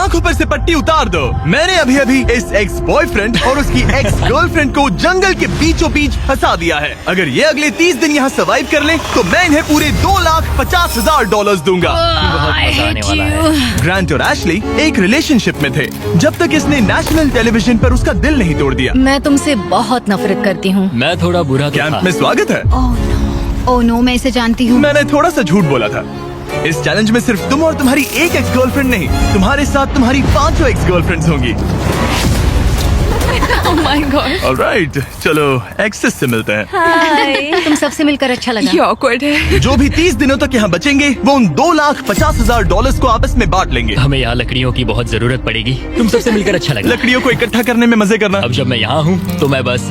आंखों पर से पट्टी उतार दो। मैंने अभी अभी इस एक्स बॉयफ्रेंड और उसकी एक्स गर्लफ्रेंड को जंगल के बीचों बीच फंसा दिया है। अगर ये अगले 30 दिन यहाँ सर्वाइव कर ले तो मैं इन्हें पूरे $2,50,000 दूंगा। ग्रांट और एशली एक रिलेशनशिप में थे जब तक इसने नेशनल टेलीविजन पर उसका दिल नहीं तोड़ दिया। मैं तुमसे बहुत नफरत करती हूँ। मैं थोड़ा बुरा कैंप में स्वागत है। ओह नो, मैं इसे जानती हूँ। मैंने थोड़ा सा झूठ बोला था। इस चैलेंज में सिर्फ तुम और तुम्हारी एक एक्स गर्लफ्रेंड नहीं, तुम्हारे साथ तुम्हारी 5 एक्स गर्लफ्रेंड्स होंगी। Oh my God. ऑलराइट, चलो एक्सेस से मिलते हैं। हाय। तुम सबसे मिलकर अच्छा लगा। ये awkward है। जो भी 30 दिनों तक यहाँ बचेंगे वो उन $2,50,000 को आपस में बांट लेंगे। हमें यहाँ लकड़ियों की बहुत जरूरत पड़ेगी। तुम सबसे मिलकर अच्छा लगा। लकड़ियों को इकट्ठा करने में मजे करना। अब जब मैं यहाँ हूँ तो मैं बस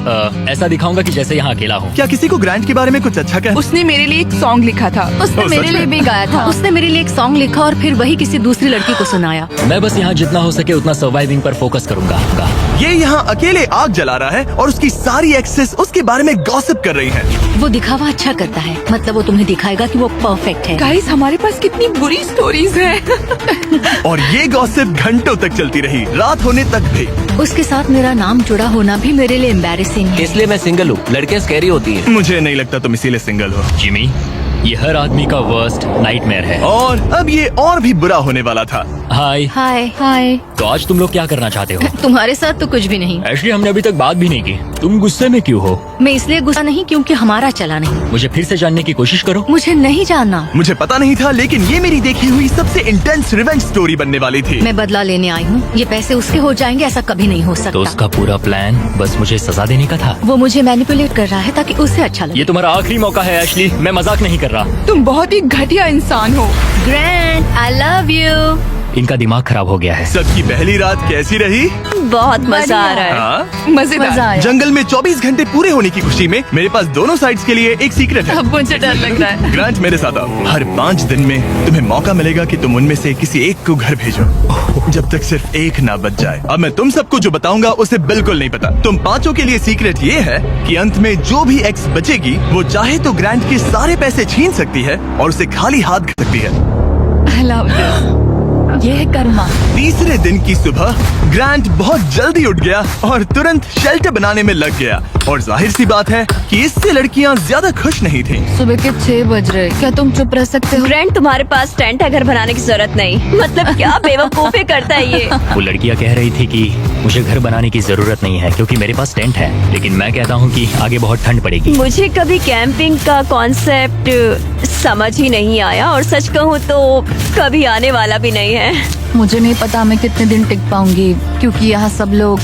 ऐसा दिखाऊंगा कि जैसे यहाँ अकेला हूँ। क्या किसी को ग्रांट के बारे में कुछ अच्छा कहना? उसने मेरे लिए एक सॉन्ग लिखा था। उसने सच मेरे लिए में? भी गाया था। उसने मेरे लिए एक सॉन्ग लिखा और फिर वही किसी दूसरी लड़की को सुनाया। मैं बस यहाँ जितना हो सके उतना सर्वाइविंग पर फोकस करूंगा। ये यहाँ अकेले आग जला रहा है और उसकी सारी एक्सेस उसके बारे में गॉसिप कर रही हैं। वो दिखावा अच्छा करता है, मतलब वो तुम्हें दिखाएगा कि वो परफेक्ट है। गाइस, हमारे पास कितनी बुरी स्टोरीज हैं। और ये गॉसिप घंटों तक चलती रही, रात होने तक भी। उसके साथ मेरा नाम जुड़ा होना भी मेरे लिए एम्बैरेसिंग है। इसलिए मैं सिंगल हूँ। लड़कियाँ स्कैरी होती हैं। मुझे नहीं लगता तुम इसीलिए सिंगल हो। जिमी, ये हर आदमी का वर्स्ट नाइटमेयर है। और अब ये और भी बुरा होने वाला था। हाय। हाय हाय। तो आज तुम लोग क्या करना चाहते हो? तुम्हारे साथ तो कुछ भी नहीं। एक्चुअली हमने अभी तक बात भी नहीं की। तुम गुस्से में क्यों हो? मैं इसलिए गुस्सा नहीं क्योंकि हमारा चला नहीं। मुझे फिर से जानने की कोशिश करो। मुझे नहीं जानना। मुझे पता नहीं था, लेकिन ये मेरी देखी हुई सबसे इंटेंस रिवेंज स्टोरी बनने वाली थी। मैं बदला लेने आई हूँ। ये पैसे उसके हो जाएंगे ऐसा कभी नहीं हो तो सकता। उसका पूरा प्लान बस मुझे सजा देने का था। वो मुझे मैनिपुलेट कर रहा है ताकि उसे अच्छा लगे। ये तुम्हारा आखिरी मौका है एशली, मैं मजाक नहीं कर रहा। तुम बहुत ही घटिया इंसान हो। Grand, I love you. इनका दिमाग खराब हो गया है। सबकी पहली रात कैसी रही? बहुत मजा आ रहा है। हाँ? मजेदार। मजा आया। जंगल में 24 घंटे पूरे होने की खुशी में मेरे पास दोनों साइड्स के लिए एक सीक्रेट है। अब मुझे डर लग रहा है। ग्रांट, मेरे साथ आओ। हर 5 दिन में तुम्हें मौका मिलेगा कि तुम उनमें से किसी एक को घर भेजो, जब तक सिर्फ एक ना बच जाए। अब मैं तुम सबको जो बताऊंगा उसे बिल्कुल नहीं पता। तुम 5 के लिए सीक्रेट ये है कि अंत में जो भी एक्स बचेगी वो चाहे तो ग्रांट के सारे पैसे छीन सकती है और उसे खाली हाथ कर सकती है। I love this. ये है कर्मा। तीसरे दिन की सुबह ग्रांट बहुत जल्दी उठ गया और तुरंत शेल्टर बनाने में लग गया। और जाहिर सी बात है कि इससे लड़कियां ज्यादा खुश नहीं थीं। सुबह के 6 बज रहे, क्या तुम चुप रह सकते हो? ग्रैंड, तुम्हारे पास टेंट है, घर बनाने की जरूरत नहीं। मतलब क्या बेवकूफी करता है ये। वो लड़कियां कह रही थी कि मुझे घर बनाने की जरूरत नहीं है क्योंकि मेरे पास टेंट है, लेकिन मैं कहता हूँ कि आगे बहुत ठंड पड़ेगी। मुझे कभी कैंपिंग का कॉन्सेप्ट समझ ही नहीं आया और सच कहूँ तो कभी आने वाला भी नहीं है। मुझे नहीं पता मैं कितने दिन टिक पाऊंगी क्योंकि यहाँ सब लोग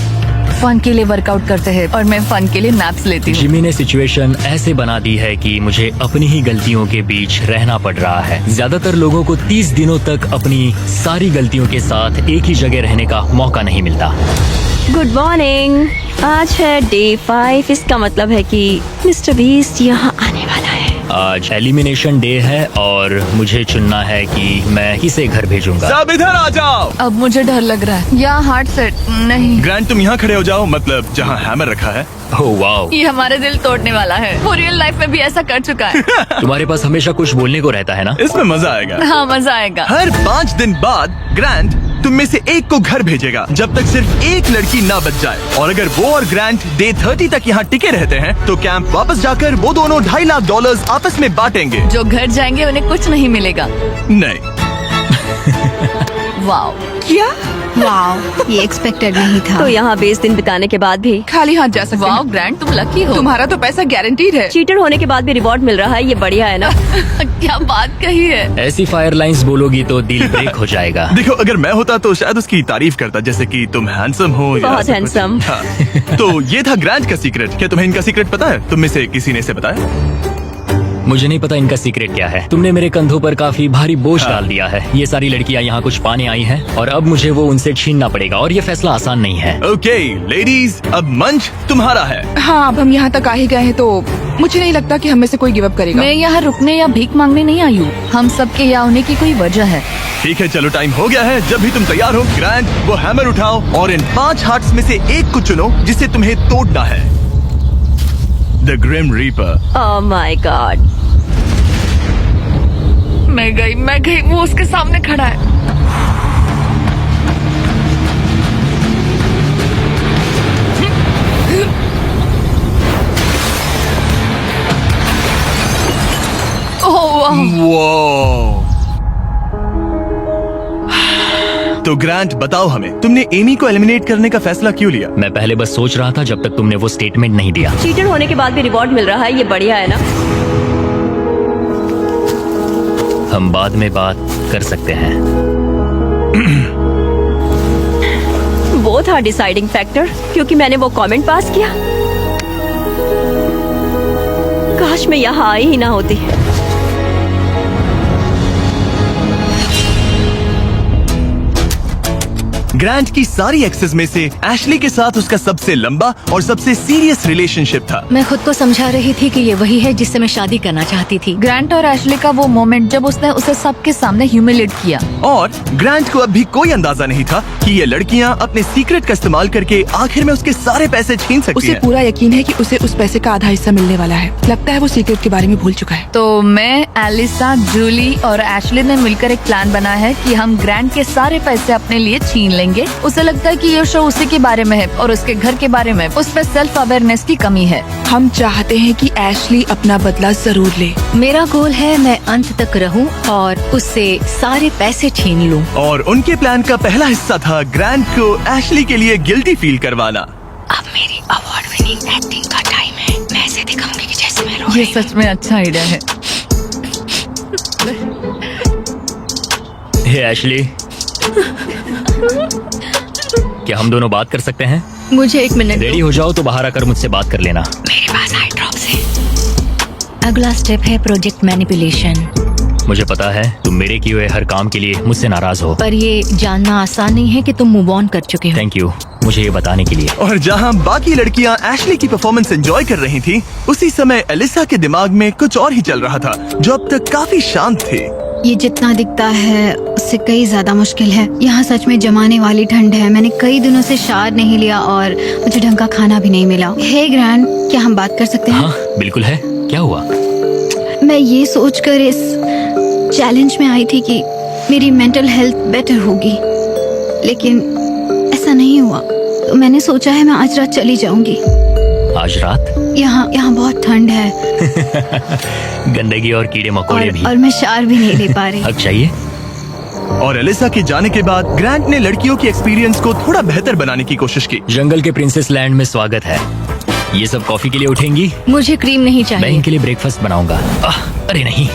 फन के लिए वर्कआउट करते हैं और मैं फन के लिए नैप्स लेती हूँ। जिमी ने सिचुएशन ऐसे बना दी है कि मुझे अपनी ही गलतियों के बीच रहना पड़ रहा है। ज्यादातर लोगों को 30 दिनों तक अपनी सारी गलतियों के साथ एक ही जगह रहने का मौका नहीं मिलता। Good morning. आज है डे 5। इसका मतलब है कि मिस्टर बीस्ट यहाँ आने वाला है। आज एलिमिनेशन डे है और मुझे चुनना है कि मैं किसे घर भेजूंगा। सब इधर आ जाओ। अब मुझे डर लग रहा है। यहाँ हार्ट सेट नहीं। ग्रांट, तुम यहाँ खड़े हो जाओ, मतलब जहाँ हैमर रखा है। ओह वाओ, ये हमारे दिल तोड़ने वाला है। वो रियल लाइफ में भी ऐसा कर चुका है। तुम्हारे पास हमेशा कुछ बोलने को रहता है ना। इसमें मजा आएगा। हाँ, मजा आएगा। हर 5 दिन बाद ग्रांट तुम में से एक को घर भेजेगा जब तक सिर्फ एक लड़की ना बच जाए। और अगर वो और ग्रांट डे 30 तक यहाँ टिके रहते हैं तो कैंप वापस जाकर वो दोनों $2.5 आपस में बांटेंगे। जो घर जाएंगे उन्हें कुछ नहीं मिलेगा। नहीं। वाओ, क्या? वाओ, ये एक्सपेक्टेड नहीं था। तो यहाँ 20 दिन बिताने के बाद भी खाली हाथ जा सकते वाओ हैं। ग्रैंड, तुम लकी हो। तुम्हारा तो पैसा गारंटीड है। चीटर होने के बाद भी रिवॉर्ड मिल रहा है, ये बढ़िया है ना। क्या बात कही है। ऐसी फायर लाइंस बोलोगी तो दिल ब्रेक हो जाएगा। देखो, अगर मैं होता तो शायद उसकी तारीफ करता, जैसे कि तुम हैंडसम हो या बहुत ऐसा कुछ। handsome। हाँ। तो ये था ग्रांट का सीक्रेट। क्या तुम्हें इनका सीक्रेट पता है? तुम में से किसी ने इसे बताया? मुझे नहीं पता इनका सीक्रेट क्या है। तुमने मेरे कंधों पर काफी भारी बोझ डाल दिया है। ये सारी लड़कियां यहाँ कुछ पाने आई हैं और अब मुझे वो उनसे छीनना पड़ेगा और ये फैसला आसान नहीं है। ओके लेडीज, अब मंच तुम्हारा है। हाँ, अब हम यहाँ तक आ ही गए हैं तो मुझे नहीं लगता कि हम में से कोई गिव अप करेगा। मैं यहाँ रुकने या भीख मांगने नहीं आई हूँ। हम सबके यहाँ होने की कोई वजह है। ठीक है, चलो टाइम हो गया है। जब भी तुम तैयार हो ग्रांट, वो हैमर उठाओ और इन 5 हार्ट्स में से एक को चुनो जिसे तुम्हें तोड़ना है। The grim reaper. Oh my god. मैं गई, वो उसके सामने खड़ा है। तो ग्रांट बताओ हमें, तुमने एमी को एलिमिनेट करने का फैसला क्यों लिया? मैं पहले बस सोच रहा था जब तक तुमने वो स्टेटमेंट नहीं दिया। चीटर होने के बाद भी रिवॉर्ड मिल रहा है, ये बढ़िया है ना? हम बाद में बात कर सकते हैं। वो था डिसाइडिंग फैक्टर, क्योंकि मैंने वो कमेंट पास किया। काश मैं यहाँ आई ही ना होती। ग्रांट की सारी एक्सेस में से एशली के साथ उसका सबसे लंबा और सबसे सीरियस रिलेशनशिप था। मैं खुद को समझा रही थी कि ये वही है जिससे मैं शादी करना चाहती थी। ग्रांट और एशली का वो मोमेंट जब उसने उसे सबके सामने ह्यूमिलेट किया। और ग्रांट को अब भी कोई अंदाजा नहीं था कि ये लड़कियां अपने सीक्रेट का इस्तेमाल करके आखिर में उसके सारे पैसे छीन सकती उसे हैं। पूरा यकीन है कि उसे उस पैसे का आधा हिस्सा मिलने वाला है। लगता है वो सीक्रेट के बारे में भूल चुका है। तो मैं, एलिसा, जूली और एशली ने मिलकर एक प्लान बनाया है कि हम ग्रांट के सारे पैसे अपने लिए छीन लेंगे। उसे लगता है कि ये शो उसी के बारे में है और उसके घर के बारे में। उसमें सेल्फ अवेयरनेस की कमी है। हम चाहते हैं कि एशली अपना बदला जरूर ले। मेरा गोल है मैं अंत तक रहूं और उससे सारे पैसे छीन लूं। और उनके प्लान का पहला हिस्सा था ग्रांट को एशली के लिए गिल्टी फील करवाना। अब मेरी अवार्ड विनिंग एक्टिंग का टाइम है। मैं ऐसे दिखाऊंगी कि जैसे मैं रो ये रही हूं। सच में अच्छा आइडिया है। हे एशली, क्या हम दोनों बात कर सकते हैं? मुझे 1 मिनट रेडी हो जाओ तो बाहर आकर मुझसे बात कर लेना। मेरे पास आई ड्रॉप्स है। अगला स्टेप है प्रोजेक्ट मैनिपुलेशन। मुझे पता है तुम मेरे किए हुए हर काम के लिए मुझसे नाराज हो। पर ये जानना आसान नहीं है कि तुम मूव ऑन कर चुके हो। थैंक यू मुझे ये बताने के लिए। और जहां बाकी लड़कियां एशली की परफॉर्मेंस एंजॉय कर रही थी, उसी समय एलिसा के दिमाग में कुछ और ही चल रहा था जो अब तक काफी शांत थे। ये जितना दिखता है उससे कई ज्यादा मुश्किल है। यहाँ सच में जमाने वाली ठंड है। मैंने कई दिनों से शावर नहीं लिया और मुझे ढंग का खाना भी नहीं मिला। हे ग्रैंड, क्या हम बात कर सकते हैं? हाँ बिल्कुल है। क्या हुआ? मैं ये सोचकर इस चैलेंज में आई थी कि मेरी मेंटल हेल्थ बेटर होगी, लेकिन ऐसा नहीं हुआ। तो मैंने सोचा है मैं आज रात चली जाऊंगी। आज रात? यहाँ बहुत ठंड है गंदगी और कीड़े मकोड़े भी। और मैं शावर भी नहीं ले पा रही। हक चाहिए। और एलिसा के जाने के बाद ग्रांट ने लड़कियों की एक्सपीरियंस को थोड़ा बेहतर बनाने की कोशिश की। जंगल के प्रिंसेस लैंड में स्वागत है। ये सब कॉफी के लिए उठेंगी? मुझे क्रीम नहीं मैं चाहिए। इनके लिए ब्रेकफास्ट बनाऊंगा। अरे नहीं,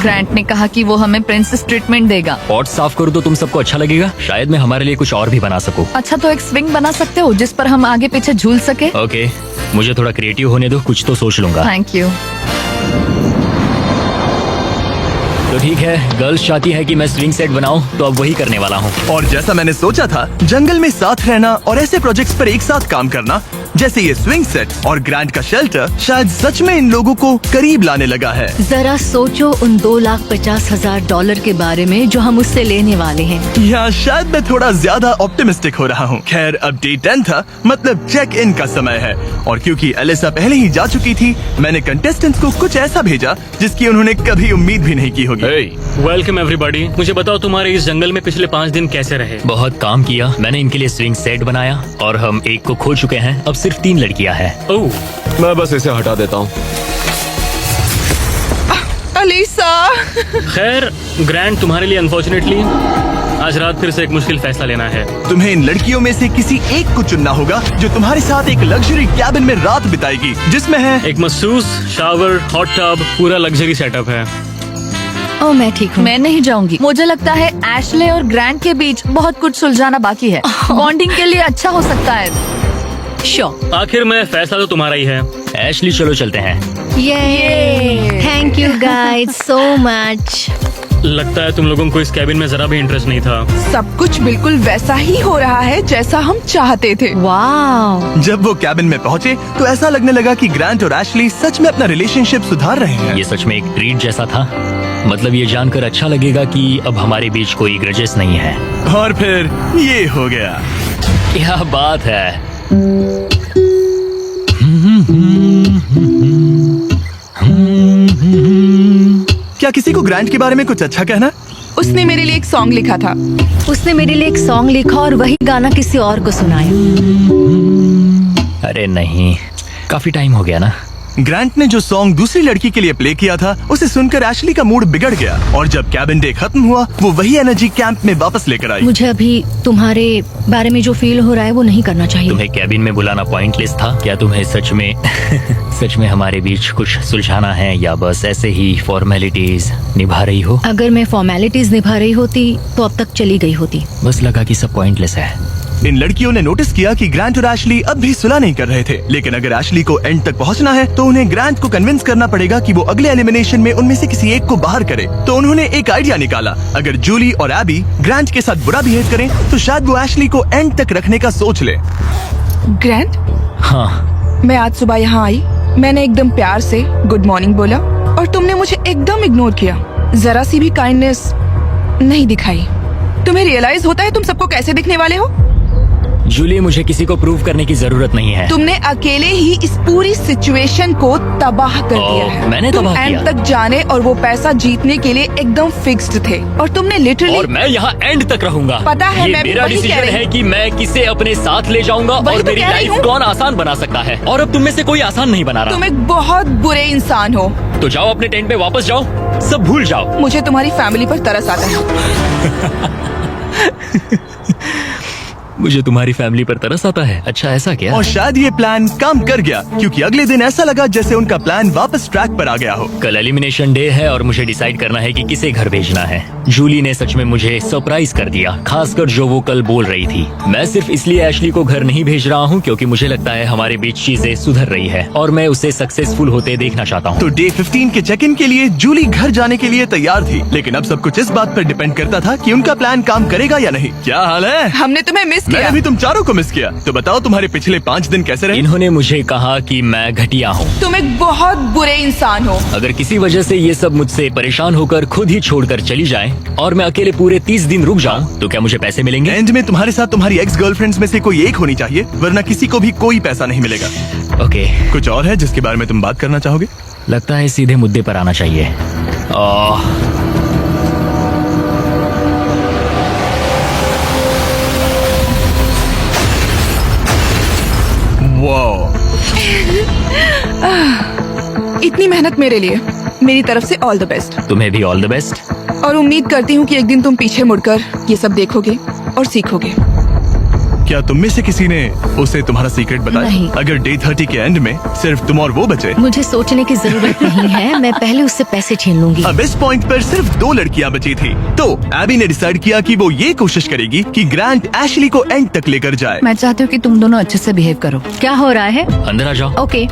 ग्रांट ने कहा कि वो हमें प्रिंसेस ट्रीटमेंट देगा। पॉट साफ करूँ तो तुम सबको अच्छा लगेगा। शायद मैं हमारे लिए कुछ और भी बना सकूं। अच्छा, तो एक स्विंग बना सकते हो जिस पर हम आगे पीछे झूल सके। ओके, मुझे थोड़ा क्रिएटिव होने दो, कुछ तो सोच लूंगा। Thank you. तो ठीक है, गर्ल्स चाहती है कि मैं स्विंग सेट बनाऊं, तो अब वही करने वाला हूँ। और जैसा मैंने सोचा था, जंगल में साथ रहना और ऐसे प्रोजेक्ट्स पर एक साथ काम करना जैसे ये स्विंग सेट और ग्रांट का शेल्टर शायद सच में इन लोगों को करीब लाने लगा है। जरा सोचो उन $2,50,000 के बारे में जो हम उससे लेने वाले हैं। या शायद मैं थोड़ा ज्यादा ऑप्टिमिस्टिक हो रहा हूँ। खैर, अब डे 10 था, मतलब चेक इन का समय है। और क्योंकि एलिसा पहले ही जा चुकी थी, मैंने कंटेस्टेंट्स को कुछ ऐसा भेजा जिसकी उन्होंने कभी उम्मीद भी नहीं की होगी। Welcome everybody. मुझे बताओ तुम्हारे इस जंगल में पिछले 5 दिन कैसे रहे? बहुत काम किया। मैंने इनके लिए स्विंग सेट बनाया और हम एक को खो चुके हैं। अब सिर्फ 3 लड़कियां हैं। ओह, मैं बस इसे हटा देता हूँ। एलिसा, खैर ग्रैंड, तुम्हारे लिए अनफॉर्चुनेटली आज रात फिर से एक मुश्किल फैसला लेना है। तुम्हें इन लड़कियों में से किसी एक को चुनना होगा जो तुम्हारे साथ एक लग्जरी कैबिन में रात बिताएगी, जिसमें है एक मसूस, शावर, हॉट टब, पूरा लग्जरी सेटअप है। ओ मैं ठीक हूँ। मैं नहीं जाऊंगी। मुझे लगता है एशले और ग्रांट के बीच बहुत कुछ सुलझाना बाकी है। बॉन्डिंग के लिए अच्छा हो सकता है। श्योर। आखिर में फैसला तो तुम्हारा ही है। एशली, चलो चलते हैं। ये thank you guys so much. लगता है तुम लोगों को इस कैबिन में जरा भी इंटरेस्ट नहीं था। सब कुछ बिल्कुल वैसा ही हो रहा है जैसा हम चाहते थे। वाह, जब वो कैबिन में पहुँचे तो ऐसा लगने लगा कि ग्रांट और एशली सच में अपना रिलेशनशिप सुधार रहे हैं। ये सच में एक ट्रीट जैसा था। मतलब ये जानकर अच्छा लगेगा कि अब हमारे बीच कोई ग्रजेस नहीं है। और फिर ये हो गया। क्या बात है। क्या किसी को ग्रांट के बारे में कुछ अच्छा कहना? उसने मेरे लिए एक सॉन्ग लिखा था। उसने मेरे लिए एक सॉन्ग लिखा और वही गाना किसी और को सुनाया। अरे नहीं, काफी टाइम हो गया ना। ग्रांट ने जो सॉन्ग दूसरी लड़की के लिए प्ले किया था उसे सुनकर एशली का मूड बिगड़ गया और जब कैबिन डे खत्म हुआ वो वही एनर्जी कैंप में वापस लेकर आई। मुझे अभी तुम्हारे बारे में जो फील हो रहा है वो नहीं करना चाहिए। तुम्हें कैबिन में बुलाना पॉइंटलेस था क्या? तुम्हें सच में सच में हमारे बीच कुछ सुलझाना है या बस ऐसे ही फॉर्मेलिटीज निभा रही हो? अगर मैं फॉर्मेलिटीज निभा रही होती तो अब तक चली गई होती। बस लगा कि सब पॉइंटलेस है। इन लड़कियों ने नोटिस किया कि ग्रांट और एशली अब भी सुलह नहीं कर रहे थे, लेकिन अगर एशली को एंड तक पहुंचना है तो उन्हें ग्रांट को कन्विंस करना पड़ेगा कि वो अगले एलिमिनेशन में उनमें से किसी एक को बाहर करे। तो उन्होंने एक आइडिया निकाला, अगर जूली और एबी ग्रांट के साथ बुरा बिहेव करें तो शायद वो एशली को एंड तक रखने का सोच ले। ग्रैंड, हाँ, मैं आज सुबह यहाँ आई, मैंने एकदम प्यार से गुड मॉर्निंग बोला और तुमने मुझे एकदम इग्नोर किया, जरा सी भी काइंडनेस नहीं दिखाई। तुम्हें रियलाइज होता है तुम सबको कैसे दिखने वाले हो? जूली, मुझे किसी को प्रूव करने की जरूरत नहीं है। तुमने अकेले ही इस पूरी सिचुएशन को तबाह कर दिया है। मैंने तुम तबाह एंड किया? तक जाने और वो पैसा जीतने के लिए एकदम फिक्स्ड थे और तुमने लिटरली। और मैं यहाँ एंड तक रहूंगा। पता है, ये मैं भी मेरा वही कह डिसीजन रही है हूँ। कि मैं किसे अपने साथ ले जाऊंगा वही और तो मेरी कह रही लाइफ हूँ। कौन आसान बना सकता है, और अब तुम में से कोई आसान नहीं बना तुम रहा। एक बहुत बुरे इंसान हो। तो जाओ अपने टेंट में वापस जाओ, सब भूल जाओ। मुझे तुम्हारी फैमिली पर तरस आता है। मुझे तुम्हारी फैमिली पर तरस आता है। अच्छा, ऐसा क्या? और शायद ये प्लान काम कर गया, क्योंकि अगले दिन ऐसा लगा जैसे उनका प्लान वापस ट्रैक पर आ गया हो। कल एलिमिनेशन डे है और मुझे डिसाइड करना है कि किसे घर भेजना है। जूली ने सच में मुझे सरप्राइज कर दिया, खासकर जो वो कल बोल रही थी। मैं सिर्फ इसलिए एशली को घर नहीं भेज रहा हूँ क्योंकि मुझे लगता है हमारे बीच चीजें सुधर रही है और मैं उसे सक्सेसफुल होते देखना चाहता हूँ। तो डे 15 के चेक इन के लिए जूली घर जाने के लिए तैयार थी, लेकिन अब सब कुछ इस बात पर डिपेंड करता था कि उनका प्लान काम करेगा या नहीं। क्या हाल है? हमने तुम्हें मिस मैंने किया। भी तुम चारों को मिस किया। तो बताओ तुम्हारे पिछले 5 दिन कैसे रहे? इन्होंने मुझे कहा कि मैं घटिया हूँ। तुम एक बहुत बुरे इंसान हो। अगर किसी वजह से ये सब मुझसे परेशान होकर खुद ही छोड़कर चली जाएं और मैं अकेले पूरे 30 दिन रुक जाऊं तो क्या मुझे पैसे मिलेंगे? एंड में तुम्हारे साथ तुम्हारी एक्स गर्लफ्रेंड्स में से कोई एक होनी चाहिए, वरना किसी को भी कोई पैसा नहीं मिलेगा। ओके, कुछ और है जिसके बारे में तुम बात करना चाहोगे? लगता है सीधे मुद्दे पर आना चाहिए। वाह, इतनी मेहनत मेरे लिए, मेरी तरफ से ऑल द बेस्ट। तुम्हें भी ऑल द बेस्ट। और उम्मीद करती हूँ कि एक दिन तुम पीछे मुड़कर ये सब देखोगे और सीखोगे। क्या तुम में से किसी ने उसे तुम्हारा सीक्रेट बताया? नहीं। अगर डे 30 के एंड में सिर्फ तुम और वो बचे, मुझे सोचने की जरूरत नहीं है, मैं पहले उससे पैसे छीन लूंगी। अब इस पॉइंट पर सिर्फ 2 लड़कियां बची थी। तो एबी ने डिसाइड किया कि वो ये कोशिश करेगी कि ग्रांट एशली को एंड तक लेकर जाए। मैं चाहती हूँ कि तुम दोनों अच्छे से बिहेव करो। क्या हो रहा है? अंदर आ जाओ। ओके,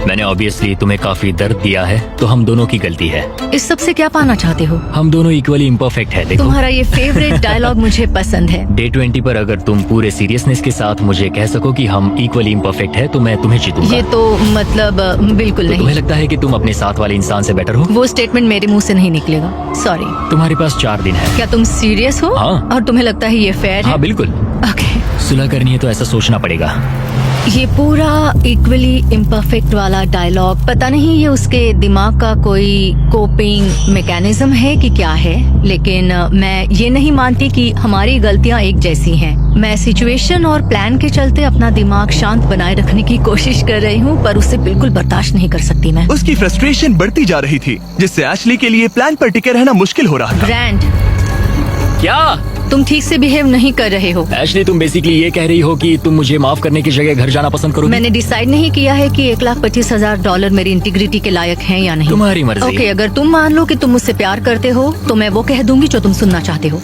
मैंने ऑब्वियसली तुम्हें काफी दर्द दिया है, तो हम दोनों की गलती है। इस सब से क्या पाना चाहते हो? हम दोनों इक्वली इम्परफेक्ट है। देखो, तुम्हारा ये फेवरेट डायलॉग मुझे पसंद है। डे 20 पर अगर तुम पूरे सीरियसनेस के साथ मुझे कह सको कि हम इक्वली इम्परफेक्ट है तो मैं तुम्हें जीतूंगा। ये तो मतलब बिल्कुल तो नहीं। तुम्हें लगता है कि तुम अपने साथ वाले इंसान से बेटर हो? वो स्टेटमेंट मेरे मुंह से नहीं निकलेगा, सॉरी। तुम्हारे पास 4 दिन है। क्या तुम सीरियस हो? हाँ। और तुम्हें लगता है ये फेयर हाँ, है? बिल्कुल। ओके, सुलह करनी है तो ऐसा सोचना पड़ेगा। ये पूरा इक्वली इम्परफेक्ट वाला डायलॉग, पता नहीं ये उसके दिमाग का कोई कोपिंग मैकेनिज्म है कि क्या है, लेकिन मैं ये नहीं मानती कि हमारी गलतियां एक जैसी हैं। मैं सिचुएशन और प्लान के चलते अपना दिमाग शांत बनाए रखने की कोशिश कर रही हूँ, पर उसे बिल्कुल बर्दाश्त नहीं कर सकती मैं। उसकी फ्रस्ट्रेशन बढ़ती जा रही थी, जिससे एशली के लिए प्लान पर टिके रहना मुश्किल हो रहा था। ग्रैंड, क्या तुम ठीक से बिहेव नहीं कर रहे हो। एशली, तुम बेसिकली ये कह रही हो कि तुम मुझे माफ करने की जगह घर जाना पसंद करोगी? मैंने डिसाइड नहीं किया है कि $1,25,000 मेरी इंटीग्रिटी के लायक हैं या नहीं। तुम्हारी मर्जी। ओके, अगर तुम मान लो कि तुम मुझसे प्यार करते हो तो मैं वो कह दूंगी जो तुम सुनना चाहते हो।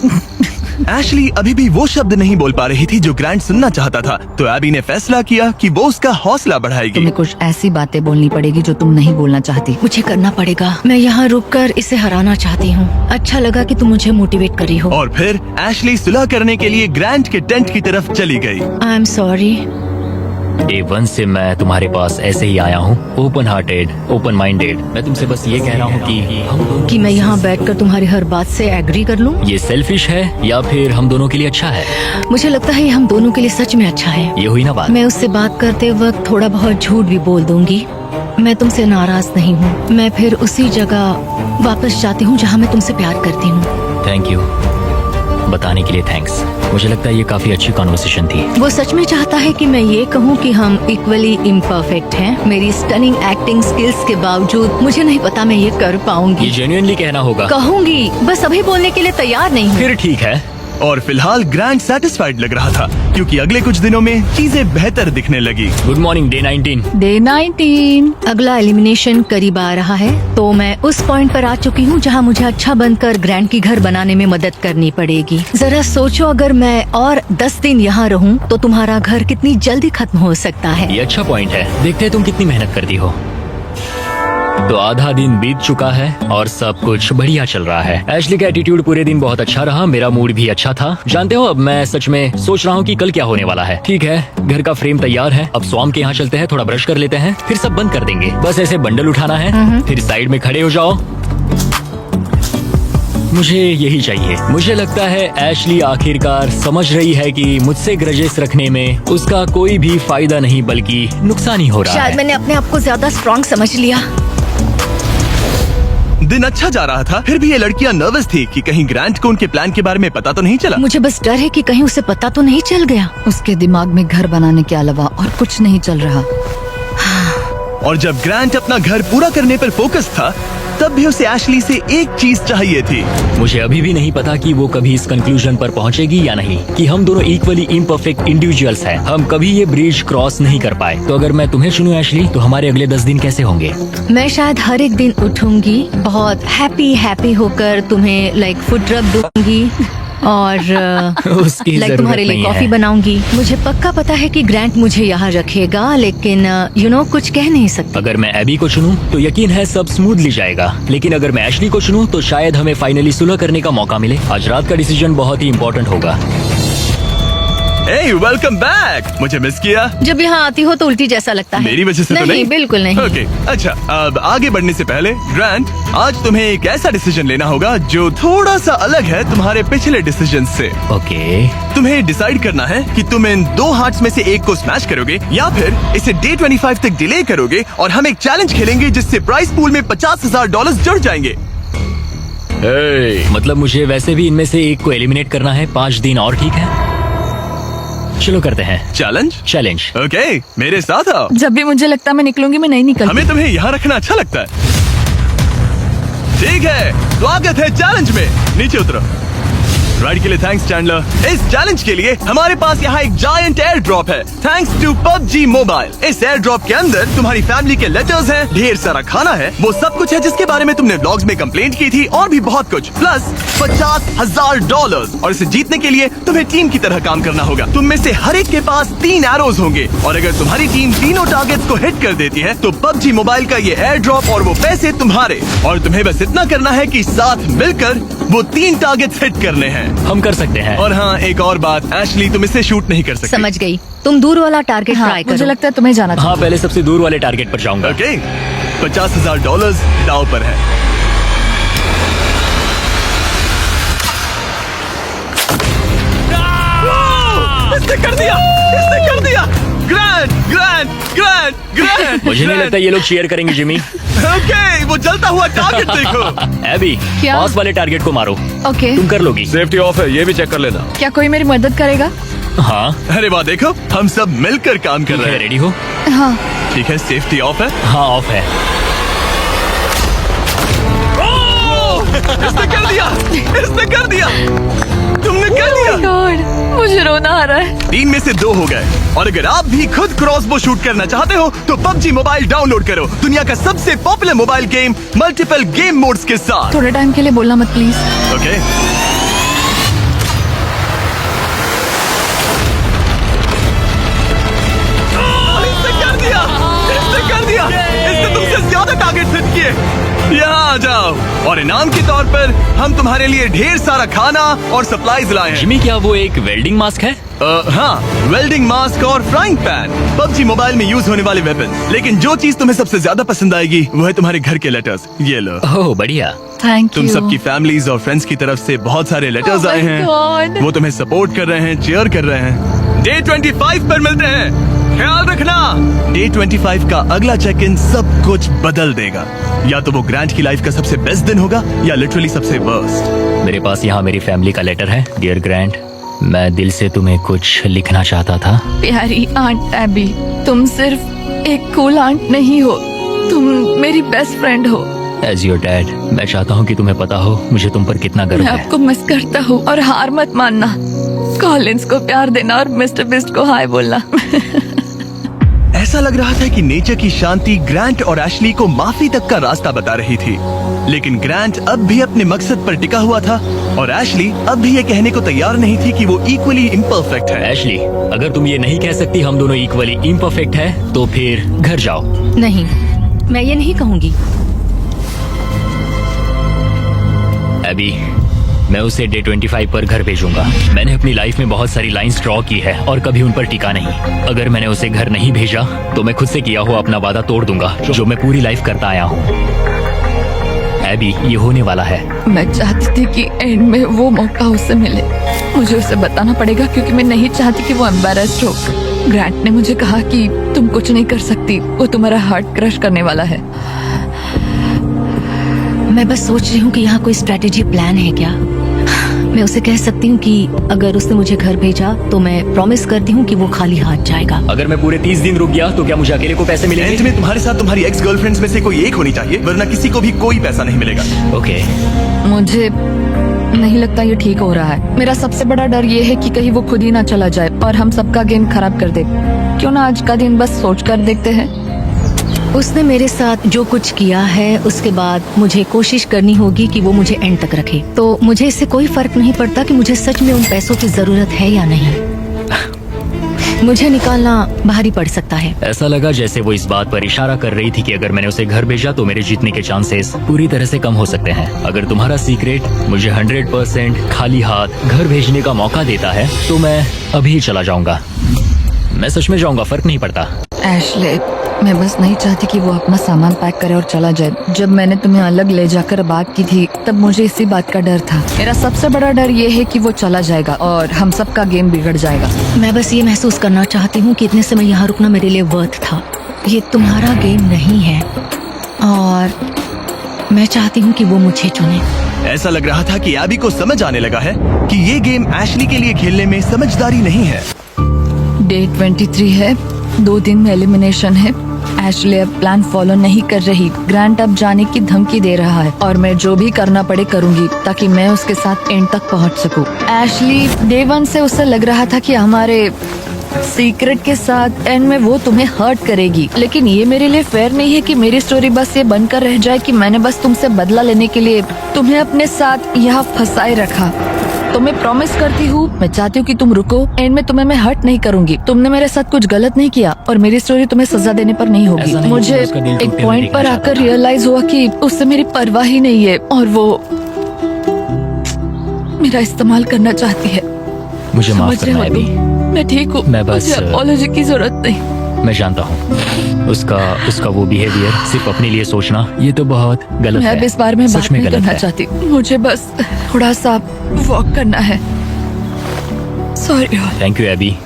एशली अभी भी वो शब्द नहीं बोल पा रही थी जो ग्रांट सुनना चाहता था, तो एबी ने फैसला किया कि वो उसका हौसला बढ़ाएगी। तुम्हें कुछ ऐसी बातें बोलनी पड़ेगी जो तुम नहीं बोलना चाहती। मुझे करना पड़ेगा, मैं यहाँ रुककर इसे हराना चाहती हूँ। अच्छा लगा कि तुम मुझे मोटिवेट कर रही हो। और फिर एशली सुलह करने के लिए ग्रांट के टेंट की तरफ चली गई। I am sorry. डे 1 से मैं तुम्हारे पास ऐसे ही आया हूँ, ओपन हार्टेड, ओपन माइंडेड। मैं तुमसे बस ये कह रहा हूँ कि मैं यहाँ बैठकर तुम्हारी हर बात से एग्री कर लूँ? ये सेल्फिश है या फिर हम दोनों के लिए अच्छा है? मुझे लगता है ये हम दोनों के लिए सच में अच्छा है। ये हुई ना बात। मैं उससे बात करते वक्त थोड़ा बहुत झूठ भी बोल दूंगी। मैं तुमसे नाराज नहीं हूँ। मैं फिर उसी जगह वापस जाती हूँ जहाँ मैं तुमसे प्यार करती हूँ। थैंक यू, बताने के लिए थैंक्स। मुझे लगता है ये काफी अच्छी कॉन्वर्सेशन थी। वो सच में चाहता है कि मैं ये कहूँ कि हम इक्वली इम्परफेक्ट हैं। मेरी स्टनिंग एक्टिंग स्किल्स के बावजूद मुझे नहीं पता मैं ये कर ये पाऊंगी। जेन्युइनली कहना होगा। कहूंगी, बस अभी बोलने के लिए तैयार नहीं हूँ। फिर ठीक है। और फिलहाल ग्रैंड सेटिस्फाइड लग रहा था क्योंकि अगले कुछ दिनों में चीजें बेहतर दिखने लगी। Good morning day 19। डे 19। अगला एलिमिनेशन करीब आ रहा है, तो मैं उस पॉइंट पर आ चुकी हूँ जहाँ मुझे अच्छा बनकर ग्रैंड की घर बनाने में मदद करनी पड़ेगी। जरा सोचो, अगर मैं और 10 दिन यहाँ रहूँ तो तुम्हारा घर कितनी जल्दी खत्म हो सकता है। ये अच्छा पॉइंट है। देखते हैं तुम कितनी मेहनत करती हो। तो आधा दिन बीत चुका है और सब कुछ बढ़िया चल रहा है। एशली का एटीट्यूड पूरे दिन बहुत अच्छा रहा, मेरा मूड भी अच्छा था। जानते हो, अब मैं सच में सोच रहा हूँ कि कल क्या होने वाला है। ठीक है, घर का फ्रेम तैयार है। अब स्वाम के यहाँ चलते हैं, थोड़ा ब्रश कर लेते हैं, फिर सब बंद कर देंगे। बस ऐसे बंडल उठाना है, फिर साइड में खड़े हो जाओ। मुझे यही चाहिए। मुझे लगता है एशली आखिरकार समझ रही है कि मुझसे ग्रजेस रखने में उसका कोई भी फायदा नहीं बल्कि नुकसान ही हो रहा शायद है। मैंने अपने आप को ज्यादा स्ट्रॉन्ग समझ लिया। दिन अच्छा जा रहा था, फिर भी ये लड़कियां नर्वस थी कि कहीं ग्रैंट को उनके प्लान के बारे में पता तो नहीं चला। मुझे बस डर है कि कहीं उसे पता तो नहीं चल गया। उसके दिमाग में घर बनाने के अलावा और कुछ नहीं चल रहा। और जब ग्रैंट अपना घर पूरा करने पर फोकस था, तब भी उसे एशली से एक चीज चाहिए थी। मुझे अभी भी नहीं पता कि वो कभी इस कंक्लूजन पर पहुंचेगी या नहीं कि हम दोनों इक्वली इम्परफेक्ट इंडिविजुअल्स हैं। हम कभी ये ब्रिज क्रॉस नहीं कर पाए। तो अगर मैं तुम्हें चुनूं एशली, तो हमारे अगले 10 दिन कैसे होंगे? मैं शायद हर एक दिन उठूंगी, बहुत हैप्पी होकर तुम्हें लाइक फुड रब दूंगी और उसकी लाइक जरूरत तुम्हारे लिए नहीं कॉफी है। बनाऊंगी। मुझे पक्का पता है कि ग्रैंट मुझे यहाँ रखेगा, लेकिन कुछ कह नहीं सकती। अगर मैं एबी को चुनूं तो यकीन है सब स्मूथली जाएगा, लेकिन अगर मैं एशली को चुनूं तो शायद हमें फाइनली सुलह करने का मौका मिले। आज रात का डिसीजन बहुत ही इम्पोर्टेंट होगा। Hey, welcome back! मुझे मिस किया? जब यहाँ आती हो तो उल्टी जैसा लगता है। मेरी वजह से तो नहीं? बिल्कुल नहीं। ओके, अच्छा, अब आगे बढ़ने से पहले ग्रैंट, आज तुम्हें एक ऐसा डिसीजन लेना होगा जो थोड़ा सा अलग है तुम्हारे पिछले डिसीजन से। ओके। तुम्हें डिसाइड करना है कि तुम इन 2 हार्ट्स में से एक को स्मैश करोगे या फिर इसे डे 25 तक डिले करोगे और हम एक चैलेंज खेलेंगे जिससे प्राइस पूल में $50,000 जुड़ जाएंगे। मतलब मुझे वैसे भी इनमें से एक को एलिमिनेट करना है। 5 दिन और ठीक है, चलो करते हैं चैलेंज। ओके, मेरे साथ आओ। जब भी मुझे लगता मैं निकलूंगी, मैं नहीं निकलती। हमें तुम्हें यहाँ रखना अच्छा लगता है। ठीक है, स्वागत है चैलेंज में। नीचे उतरो। राइड के लिए थैंक्स चैंडलर। इस चैलेंज के लिए हमारे पास यहाँ एक जायंट एयर ड्रॉप है, थैंक्स टू PUBG मोबाइल। इस एयर ड्रॉप के अंदर तुम्हारी फैमिली के लेटर्स हैं, ढेर सारा खाना है, वो सब कुछ है जिसके बारे में तुमने व्लॉग्स में कंप्लेंट की थी, और भी बहुत कुछ, प्लस $50,000। और इसे जीतने के लिए तुम्हें टीम की तरह काम करना होगा। तुम में से हर एक के पास 3 एरोज होंगे, और अगर तुम्हारी टीम तीनों टारगेट्स को हिट कर देती है तो PUBG मोबाइल का ये एयर ड्रॉप और वो पैसे तुम्हारे। और तुम्हें बस इतना करना है कि साथ मिलकर वो 3 टारगेट्स हिट करने हैं। हम कर सकते हैं। और हाँ, एक और बात, एशली तुम इससे शूट नहीं कर सकती। समझ गई। तुम दूर वाला टारगेट हाँ, ट्राई मुझे करो। लगता है तुम्हें जाना चाहिए। हाँ, पहले सबसे दूर वाले टारगेट पर जाऊंगा। ओके, $50,000 दाव पर है। इसने कर दिया, इसने कर दिया। ग्रैंड। मुझे नहीं लगता ये लोग शेयर करेंगे जिमी। ओके, वो जलता हुआ टारगेट देखो। एबी, क्या? बॉस वाले टारगेट को मारो। ओके, तुम कर लोगी। सेफ्टी ऑफ है, ये भी चेक कर लेना। क्या कोई मेरी मदद करेगा? हाँ, अरे वाह, देखो हम सब मिलकर काम कर रहे हैं। रेडी हो? हाँ। ठीक है, सेफ्टी ऑफ है। हाँ, ऑफ है। इसने कर दिया, इसने कर दिया, तुमने कर दिया। गॉड, मुझे रोना आ रहा है। 3 में से 2 हो गए। और अगर आप भी खुद क्रॉसबो शूट करना चाहते हो तो PUBG मोबाइल डाउनलोड करो, दुनिया का सबसे popular mobile game multiple game modes के साथ। थोड़े टाइम के लिए बोलना मत प्लीज। ओके, इसने कर दिया, इसने कर दिया, इसने तुमसे ज्यादा टारगेट हिट किए। यहाँ आ जाओ, और इनाम के तौर पर हम तुम्हारे लिए ढेर सारा खाना और सप्लाईज लाए हैं। जिमी, क्या वो एक वेल्डिंग मास्क है? हाँ, वेल्डिंग मास्क और फ्राइंग पैन, PUBG मोबाइल में यूज होने वाले वेपन। लेकिन जो चीज तुम्हें सबसे ज्यादा पसंद आएगी वो है तुम्हारे घर के लेटर्स। ये लो। ओह, बढ़िया। थैंक तुम यू। सबकी फैमिलीज और फ्रेंड्स की तरफ से बहुत सारे लेटर्स Oh my आए हैं। God. वो तुम्हें सपोर्ट कर रहे हैं, चीयर कर रहे हैं। डे 25 पर मिलते हैं, ख्याल रखना। डे 25 का अगला चेक इन सब कुछ बदल देगा। या तो वो ग्रैंड की लाइफ का सबसे बेस्ट दिन होगा या लिटरली सबसे वर्स्ट। मेरे पास यहाँ मेरी फैमिली का लेटर है। डियर ग्रैंड, मैं दिल से तुम्हें कुछ लिखना चाहता था। प्यारी आंट एबी, तुम सिर्फ एक कूल आंट नहीं हो, तुम मेरी बेस्ट फ्रेंड हो। एज योर डैड, मैं चाहता हूँ कि तुम्हें पता हो मुझे तुम पर कितना गर्व मैं है। आपको मिस करता हूँ और हार मत मानना। कॉलिंस को प्यार देना और मिस्टर बिस्ट को हाय बोलना। ऐसा लग रहा था कि नेचर की शांति ग्रांट और एशली को माफी तक का रास्ता बता रही थी, लेकिन ग्रांट अब भी अपने मकसद पर टिका हुआ था और एशली अब भी ये कहने को तैयार नहीं थी कि वो इक्वली इम्परफेक्ट है। एशली, अगर तुम ये नहीं कह सकती हम दोनों इक्वली इम्परफेक्ट है तो फिर घर जाओ। नहीं, मैं ये नहीं कहूंगी। एबी, मैं उसे डे 25 पर घर भेजूंगा। मैंने अपनी लाइफ में बहुत सारी लाइंस ड्रॉ की है और कभी उन पर टिका नहीं। अगर मैंने उसे घर नहीं भेजा तो मैं खुद से किया हुआ अपना वादा तोड़ दूंगा जो मैं पूरी लाइफ करता आया हूँ। एबी, ये होने वाला है। मैं चाहती थी कि एंड में वो मौका उसे मिले। मुझे उसे बताना पड़ेगा क्योंकि मैं नहीं चाहती कि वो एम्बैरेस्ड हो। ग्रांट ने मुझे कहा कि तुम कुछ नहीं कर सकती, वो तुम्हारा हार्ट क्रश करने वाला है। मैं बस सोच रही हूँ कि यहाँ कोई स्ट्रेटेजी प्लान है क्या। मैं उसे कह सकती हूँ कि अगर उसने मुझे घर भेजा तो मैं प्रॉमिस करती हूँ कि वो खाली हाथ जाएगा। अगर मैं पूरे 30 दिन रुक गया तो क्या मुझे अकेले को पैसे एंड मिलेंगे? में तुम्हारे साथ तुम्हारी एक्स गर्लफ्रेंड्स में से कोई एक होनी चाहिए, वरना किसी को भी कोई पैसा नहीं मिलेगा। ओके। मुझे नहीं लगता ये ठीक हो रहा है। मेरा सबसे बड़ा डर ये है कि कहीं वो खुद ही ना चला जाए और हम सबका गेम खराब कर दे। क्यों ना आज का दिन बस सोच कर देखते हैं। उसने मेरे साथ जो कुछ किया है उसके बाद मुझे कोशिश करनी होगी कि वो मुझे एंड तक रखे। तो मुझे इससे कोई फर्क नहीं पड़ता कि मुझे सच में उन पैसों की जरूरत है या नहीं। मुझे निकालना भारी पड़ सकता है। ऐसा लगा जैसे वो इस बात पर इशारा कर रही थी कि अगर मैंने उसे घर भेजा तो मेरे जीतने के चांसेस पूरी तरह से कम हो सकते हैं। अगर तुम्हारा सीक्रेट मुझे 100% खाली हाथ घर भेजने का मौका देता है तो मैं अभी चला जाऊंगा। मैं सच में जाऊंगा, फर्क नहीं पड़ता। एशले, मैं बस नहीं चाहती कि वो अपना सामान पैक करे और चला जाए। जब मैंने तुम्हें अलग ले जाकर बात की थी तब मुझे इसी बात का डर था। मेरा सबसे बड़ा डर ये है कि वो चला जाएगा और हम सबका गेम बिगड़ जाएगा। मैं बस ये महसूस करना चाहती हूँ कि इतने समय यहाँ रुकना मेरे लिए वर्थ था। ये तुम्हारा गेम नहीं है और मैं चाहती हूँ कि वो मुझे चुने। ऐसा लग रहा था कि एबी को समझ आने लगा है कि ये गेम एशली के लिए खेलने में समझदारी नहीं है। डे 23 है, 2 दिन में एलिमिनेशन है। एशले अब प्लान फॉलो नहीं कर रही। ग्रांट अब जाने की धमकी दे रहा है और मैं जो भी करना पड़े करूंगी ताकि मैं उसके साथ एंड तक पहुंच सकूं। एशली, डे 1 से उसे लग रहा था कि हमारे सीक्रेट के साथ एंड में वो तुम्हें हर्ट करेगी, लेकिन ये मेरे लिए फेयर नहीं है कि मेरी स्टोरी बस ये बनकर रह जाए कि मैंने बस तुमसे बदला लेने के लिए तुम्हें अपने साथ यहाँ फंसाए रखा। तो मैं प्रॉमिस करती हूँ, मैं चाहती हूँ कि तुम रुको। एंड में तुम्हें मैं हर्ट नहीं करूंगी। तुमने मेरे साथ कुछ गलत नहीं किया और मेरी स्टोरी तुम्हें सजा देने पर नहीं होगी। ऐसा नहीं मुझे कि उसका दिल एक टूटे पॉइंट हुए पर देखना आकर चाहता। रियलाइज हुआ कि उससे मेरी परवाह ही नहीं है और वो मेरा इस्तेमाल करना चाहती है। मुझे माफ समझ रहे करना हो एबी। तुम? मैं ठीक हूँ, मैं बस- मुझे अपॉलॉजी की जरूरत नहीं। मैं जानता हूँ उसका वो बिहेवियर सिर्फ अपने लिए सोचना ये तो बहुत गलत मैं है। अब इस बारे में सच बात में नहीं गलत करना है। चाहती। मुझे बस थोड़ा सा वॉक करना है। Sorry. Thank you AB.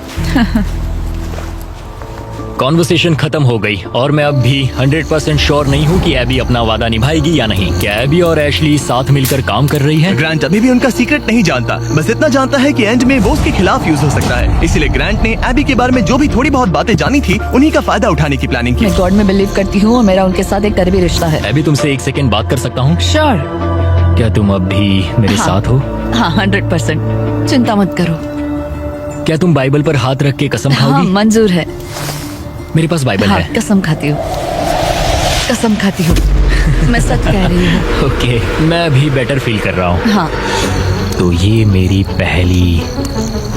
Conversation खत्म हो गई और मैं अब भी 100% श्योर नहीं हूँ कि एबी अपना वादा निभाएगी या नहीं। क्या एबी और एशली साथ मिलकर काम कर रही है? ग्रांट अभी भी उनका सीक्रेट नहीं जानता, बस इतना जानता है कि एंड में वो उसके खिलाफ यूज हो सकता है। इसलिए ग्रांट ने एबी के बारे में जो भी थोड़ी बहुत बातें जानी थी उन्हीं का फायदा उठाने की प्लानिंग की। मैं गॉड में बिलीव करती हूँ और मेरा उनके साथ एक करीबी रिश्ता है। एबी, तुमसे 1 सेकेंड बात कर सकता हूँ? श्योर। क्या तुम अब भी मेरे हाँ। साथ हो? हाँ, 100%। चिंता मत करो। क्या तुम बाइबल पर हाथ रख के कसम हाँ, खाओगी? मंजूर है। मेरे पास बाइबल हाँ, है। कसम खाती हूँ, कसम खाती हूँ। मैं सच कह रही हूँ। ओके, मैं भी बेटर फील कर रहा हूँ। हाँ, तो ये मेरी पहली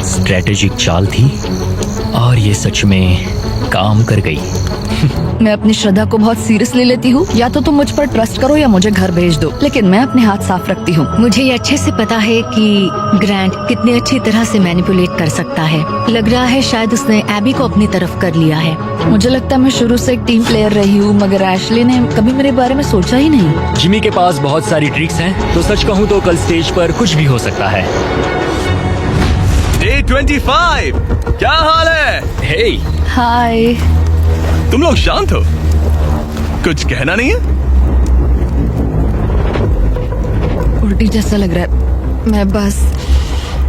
स्ट्रेटेजिक चाल थी और ये सच में काम कर गई। मैं अपनी श्रद्धा को बहुत सीरियसली लेती हूँ। या तो तुम मुझ पर ट्रस्ट करो या मुझे घर भेज दो, लेकिन मैं अपने हाथ साफ रखती हूँ। मुझे ये अच्छे से पता है कि ग्रांट कितनी अच्छी तरह से मैनिपुलेट कर सकता है। लग रहा है शायद उसने एबी को अपनी तरफ कर लिया है। मुझे लगता है मैं शुरू से एक टीम प्लेयर रही हूँ, मगर एशली ने कभी मेरे बारे में सोचा ही नहीं। जिमी के पास बहुत सारी ट्रिक्स हैं, तो सच कहूँ तो कल स्टेज पर कुछ भी हो सकता है। डे 25, क्या हाल है? हे, हाय। तुम लोग शांत हो? कुछ कहना नहीं है? उल्टी जैसा लग रहा है। मैं बस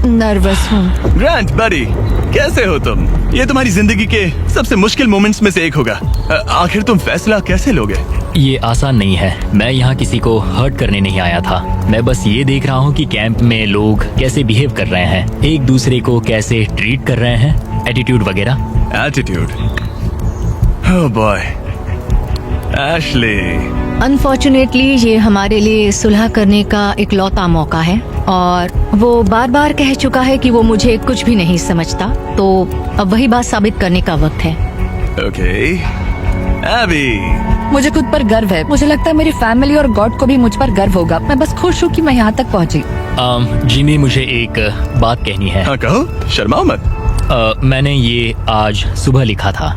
नर्वस हूँ। ग्रांट बड़ी, कैसे हो तुम? ये तुम्हारी जिंदगी के सबसे मुश्किल मोमेंट्स में से एक होगा। आखिर तुम फैसला कैसे लोगे? ये आसान नहीं है। मैं यहाँ किसी को हर्ट करने नहीं आया था। मैं बस ये देख रहा हूँ कि कैंप में लोग कैसे बिहेव कर रहे हैं, एक दूसरे को कैसे ट्रीट कर रहे हैं, एटीट्यूड वगैरह। Attitude? Oh boy, Ashley. Unfortunately ये हमारे लिए सुलह करने का इकलौता मौका है और वो बार बार कह चुका है कि वो मुझे कुछ भी नहीं समझता, तो अब वही बात साबित करने का वक्त है। ओके एबी, मुझे खुद पर गर्व है। मुझे लगता है मेरी फैमिली और गॉड को भी मुझ पर गर्व होगा। मैं बस खुश हूँ कि मैं यहाँ तक पहुँची। जिमी, मुझे एक बात कहनी है। हाँ कहो, शर्माओ मत। मैंने ये आज सुबह लिखा था।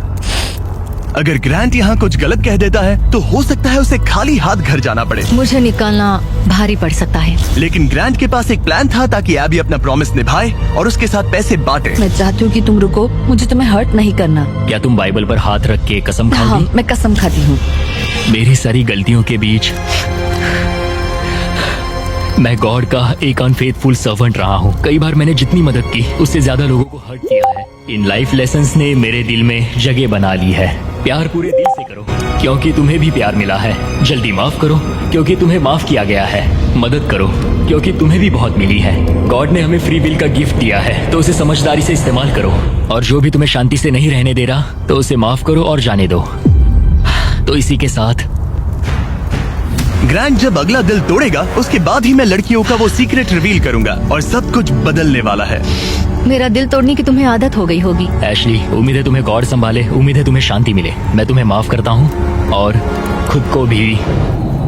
अगर ग्रांट यहाँ कुछ गलत कह देता है तो हो सकता है उसे खाली हाथ घर जाना पड़े। मुझे निकालना भारी पड़ सकता है, लेकिन ग्रांट के पास एक प्लान था ताकि एबी अपना प्रॉमिस निभाए और उसके साथ पैसे बांटे। मैं चाहती हूँ कि तुम रुको, मुझे तुम्हें हर्ट नहीं करना। क्या तुम बाइबल पर हाथ रख के कसम हाँ, खाओगी? मैं कसम खाती हूँ। मेरी सारी गलतियों के बीच मैं गॉड का एक अनफेथफुल सर्वेंट रहा हूँ। कई बार मैंने जितनी मदद की उससे ज्यादा लोगों को हर्ट किया है। इन लाइफ लेसन्स ने मेरे दिल में जगह बना ली है। प्यार पूरे दिल से करो क्योंकि तुम्हें भी प्यार मिला है। जल्दी माफ करो क्योंकि तुम्हें माफ किया गया है। मदद करो क्योंकि तुम्हें भी बहुत मिली है। गॉड ने हमें फ्री विल का गिफ्ट दिया है, तो उसे समझदारी से इस्तेमाल करो। और जो भी तुम्हें शांति से नहीं रहने दे रहा तो उसे माफ करो और जाने दो। तो इसी के साथ ग्रांट जब अगला दिल तोड़ेगा उसके बाद ही मैं लड़कियों का वो सीक्रेट रिवील करूंगा और सब कुछ बदलने वाला है। मेरा दिल तोड़ने की तुम्हें आदत हो गई होगी। एशली, उम्मीद है तुम्हें गॉड संभाले, उम्मीद है तुम्हें शांति मिले। मैं तुम्हें माफ करता हूँ और खुद को भी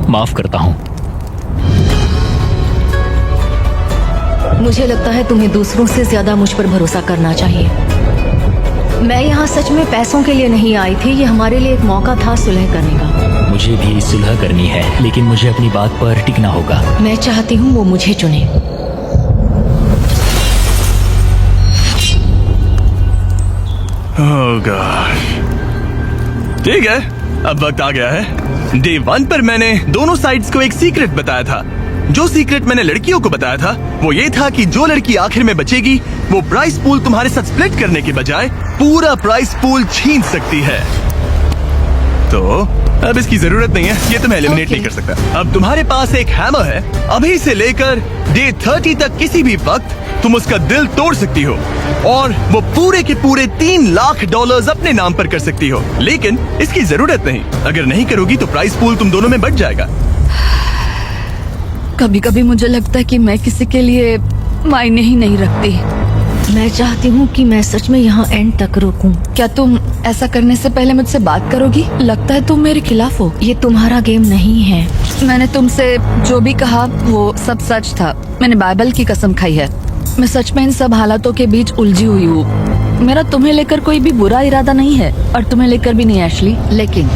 माफ करता हूँ। मुझे लगता है तुम्हें दूसरों से ज्यादा मुझ पर भरोसा करना चाहिए। मैं यहाँ सच में पैसों के लिए नहीं आई थी, ये हमारे लिए एक मौका था सुलह करने का। मुझे भी सुलह करनी है, लेकिन मुझे अपनी बात पर टिकना होगा। मैं चाहती हूँ वो मुझे चुने। Oh gosh. ठीक है, अब वक्त आ गया है। डे 1 पर मैंने दोनों साइड्स को एक सीक्रेट बताया था। जो सीक्रेट मैंने लड़कियों को बताया था वो ये था कि जो लड़की आखिर में बचेगी वो प्राइस पूल तुम्हारे साथ स्प्लिट करने के बजाय पूरा प्राइस पूल छीन सकती है। तो अब इसकी जरूरत नहीं है, ये तुम्हें एलिमिनेट नहीं कर सकता। अब तुम्हारे पास एक हैमर है, अभी से लेकर डे 30 तक किसी भी वक्त तुम उसका दिल तोड़ सकती हो और वो पूरे के पूरे $3 लाख अपने नाम पर कर सकती हो। लेकिन इसकी जरूरत नहीं, अगर नहीं करोगी तो प्राइस पूल तुम दोनों में बढ़ जाएगा। कभी कभी मुझे लगता है कि मैं किसी के लिए मायने ही नहीं रखती। मैं चाहती हूँ कि मैं सच में यहाँ एंड तक रुकूं। क्या तुम ऐसा करने से पहले मुझसे बात करोगी? लगता है तुम मेरे खिलाफ हो। ये तुम्हारा गेम नहीं है। मैंने तुमसे जो भी कहा वो सब सच था। मैंने बाइबल की कसम खाई है। मैं सच में इन सब हालातों के बीच उलझी हुई हूँ। मेरा तुम्हें लेकर कोई भी बुरा इरादा नहीं है और तुम्हें लेकर भी नहीं एशली। लेकिन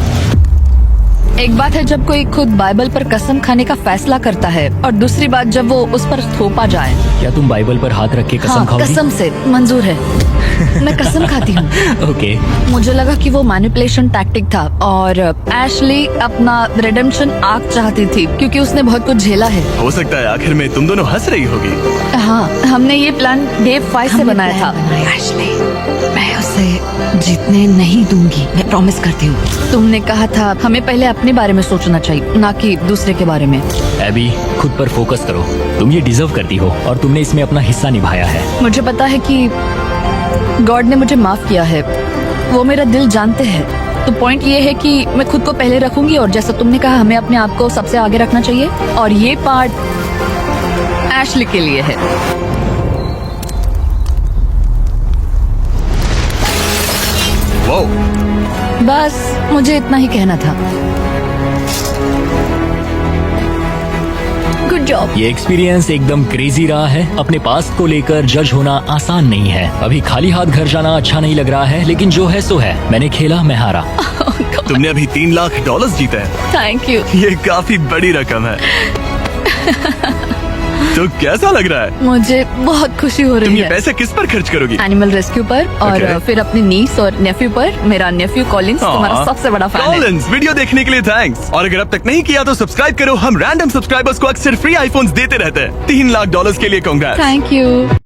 एक बात है जब कोई खुद बाइबल पर कसम खाने का फैसला करता है और दूसरी बात जब वो उस पर थोपा जाए। क्या तुम बाइबल पर हाथ रख के कसम खाओगी? कसम से मंजूर है। मैं कसम खाती हूँ। ओके। मुझे लगा कि वो मैनिपुलेशन टैक्टिक था और एशली अपना रिडेम्पशन आर्क चाहती थी क्योंकि उसने बहुत कुछ झेला है। हो सकता है आखिर में तुम दोनों हंस रही होगी। हाँ, हमने ये प्लान डे 5 से बनाया था। एशली, मैं उसे जीतने नहीं दूंगी, मैं प्रॉमिस करती हूँ। तुमने कहा था हमें पहले अपने बारे में सोचना चाहिए, ना कि दूसरे के बारे में। एबी, खुद पर फोकस करो। तुम ये डिजर्व करती हो और तुमने इसमें अपना हिस्सा निभाया है। मुझे पता है कि गॉड ने मुझे माफ किया है, वो मेरा दिल जानते हैं। तो पॉइंट ये है कि मैं खुद को पहले रखूंगी और जैसा तुमने कहा हमें अपने आप को सबसे आगे रखना चाहिए और ये पार्ट एशली के लिए है। वो बस मुझे इतना ही कहना था। Good job. ये एक्सपीरियंस एकदम क्रेजी रहा है। अपने पास्ट को लेकर जज होना आसान नहीं है। अभी खाली हाथ घर जाना अच्छा नहीं लग रहा है, लेकिन जो है सो है। मैंने खेला, मैं हारा। तुमने अभी $3 लाख जीते हैं। Thank you. ये काफी बड़ी रकम है। तो कैसा लग रहा है? मुझे बहुत खुशी हो तुम रही ये है। पैसे किस पर खर्च करोगी? एनिमल रेस्क्यू पर और Okay. फिर अपनी नीस और नेफ्यू पर। मेरा नेफ्यू कॉलिंस तुम्हारा सबसे बड़ा फैन है। कॉलिंस, वीडियो देखने के लिए थैंक्स। और अगर अब तक नहीं किया तो सब्सक्राइब करो। हम रैंडम सब्सक्राइबर्स को अक्सर फ्री आईफोन्स देते रहते हैं। $3 लाख के लिए कांग्रेट्स। Thank you.